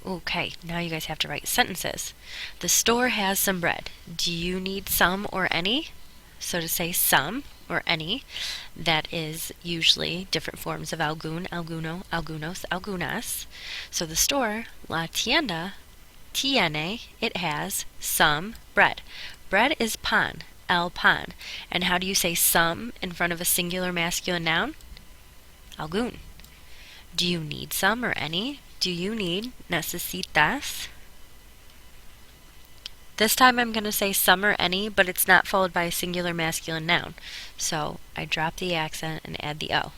Okay, now you guys have to write sentences. The store has some bread. Do you need some or any? So to say some or any, that is usually different forms of algún, alguno, algunos, algunas. So the store, la tienda, tiene, it has some bread. Bread is pan, el pan. And how do you say some in front of a singular masculine noun? Algún. Do you need some or any? Do you need? Necesitas? This time I'm going to say some or any, but it's not followed by a singular masculine noun. So I drop the accent and add the O.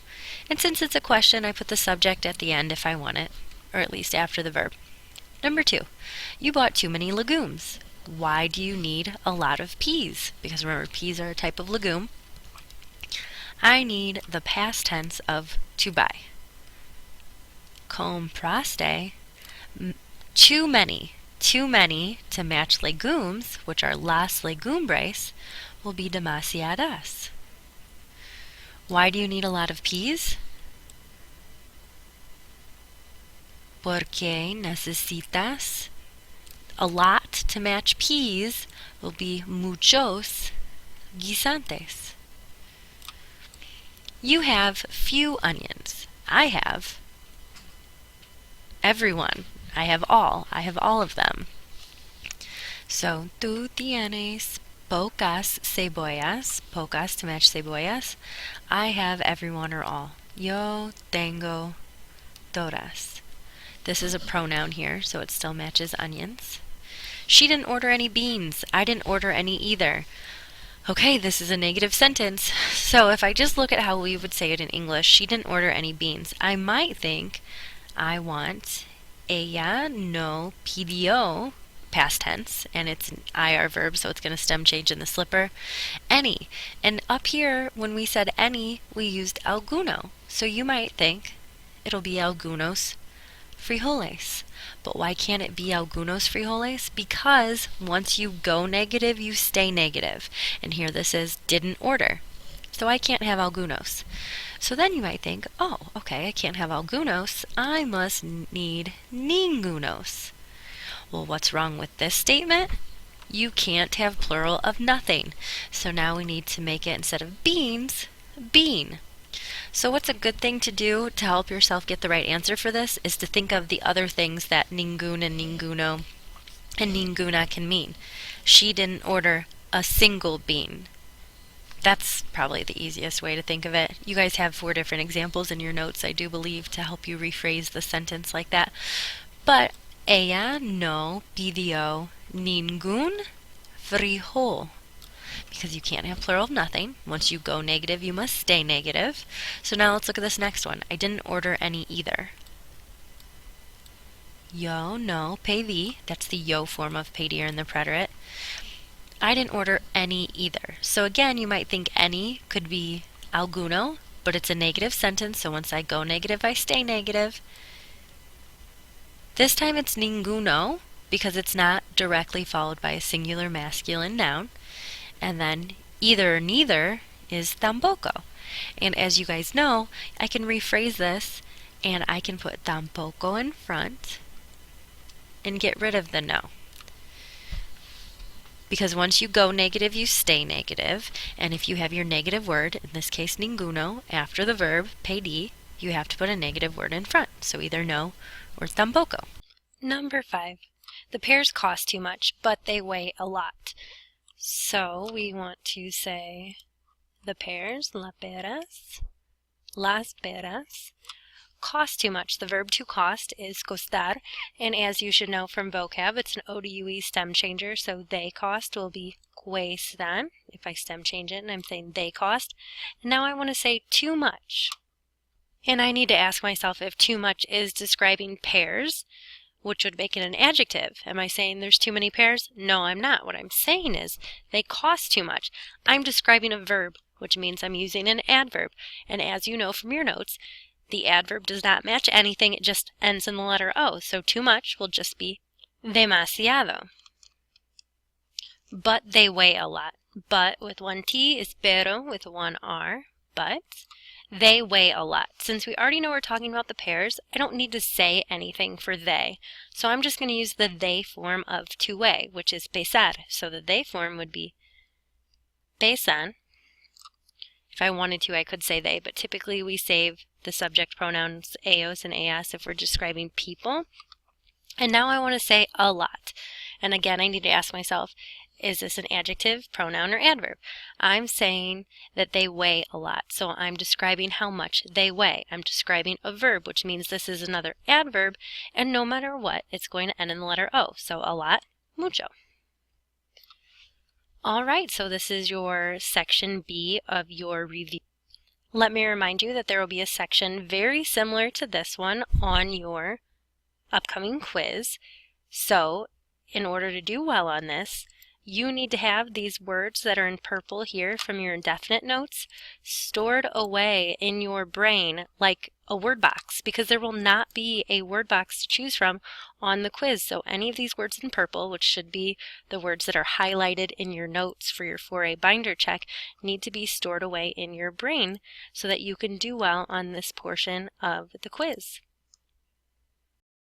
And since it's a question, I put the subject at the end if I want it, or at least after the verb. Number 2, you bought too many legumes. Why do you need a lot of peas? Because remember, peas are a type of legume. I need the past tense of to buy. Compraste, too many. Too many to match legumes, which are las legumbres, will be demasiadas. Why do you need a lot of peas? Porque necesitas. A lot to match peas will be muchos guisantes. You have few onions. I have everyone. I have all. I have all of them. So, tú tienes pocas cebollas. Pocas to match cebollas. I have everyone or all. Yo tengo todas. This is a pronoun here, so it still matches onions. She didn't order any beans. I didn't order any either. Okay, this is a negative sentence. So if I just look at how we would say it in English, she didn't order any beans, I might think I want ella no pidió, past tense, and it's an IR verb, so it's going to stem change in the slipper, any. And up here, when we said any, we used alguno. So you might think it'll be algunos frijoles. But why can't it be algunos frijoles? Because once you go negative, you stay negative. And here this is didn't order. So I can't have algunos. So then you might think, oh, okay, I can't have algunos. I must need ningunos. Well, what's wrong with this statement? You can't have plural of nothing. So now we need to make it, instead of beans, bean. So what's a good thing to do to help yourself get the right answer for this is to think of the other things that ningún and ninguno and ninguna can mean. She didn't order a single bean. That's probably the easiest way to think of it. You guys have 4 different examples in your notes, I do believe, to help you rephrase the sentence like that. But ella no pidió ningún frijol. Because you can't have plural of nothing. Once you go negative, you must stay negative. So now let's look at this next one. I didn't order any either. Yo no pedí. That's the yo form of pedir in the preterite. I didn't order any either. So again, you might think any could be alguno, but it's a negative sentence, so once I go negative, I stay negative. This time it's ninguno, because it's not directly followed by a singular masculine noun. And then either or neither is tampoco. And as you guys know, I can rephrase this and I can put tampoco in front and get rid of the no. Because once you go negative, you stay negative. And if you have your negative word, in this case ninguno, after the verb pedí, you have to put a negative word in front. So either no or tampoco. Number 5. The pears cost too much, but they weigh a lot. So we want to say the pears, las peras, cost too much. The verb to cost is costar, and as you should know from vocab, it's an ODUE stem changer, so they cost will be cuestan, if I stem change it and I'm saying they cost. And now I want to say too much. And I need to ask myself if too much is describing pears, which would make it an adjective. Am I saying there's too many pears? No, I'm not. What I'm saying is they cost too much. I'm describing a verb, which means I'm using an adverb. And as you know from your notes, the adverb does not match anything. It just ends in the letter O. So too much will just be demasiado. But they weigh a lot. But with one T is pero with one R. But They weigh a lot. Since we already know we're talking about the pairs, I don't need to say anything for they. So I'm just going to use the they form of to weigh, which is pesar. So the they form would be pesan. If I wanted to, I could say they, but typically we save the subject pronouns ellos and ellas if we're describing people. And now I want to say a lot. And again, I need to ask myself, is this an adjective, pronoun, or adverb? I'm saying that they weigh a lot, so I'm describing how much they weigh. I'm describing a verb, which means this is another adverb, and no matter what, it's going to end in the letter O. So a lot, mucho. All right, so this is your section B of your review. Let me remind you that there will be a section very similar to this one on your upcoming quiz. So in order to do well on this, you need to have these words that are in purple here from your indefinite notes stored away in your brain like a word box, because there will not be a word box to choose from on the quiz. So any of these words in purple, which should be the words that are highlighted in your notes for your 4A binder check, need to be stored away in your brain so that you can do well on this portion of the quiz.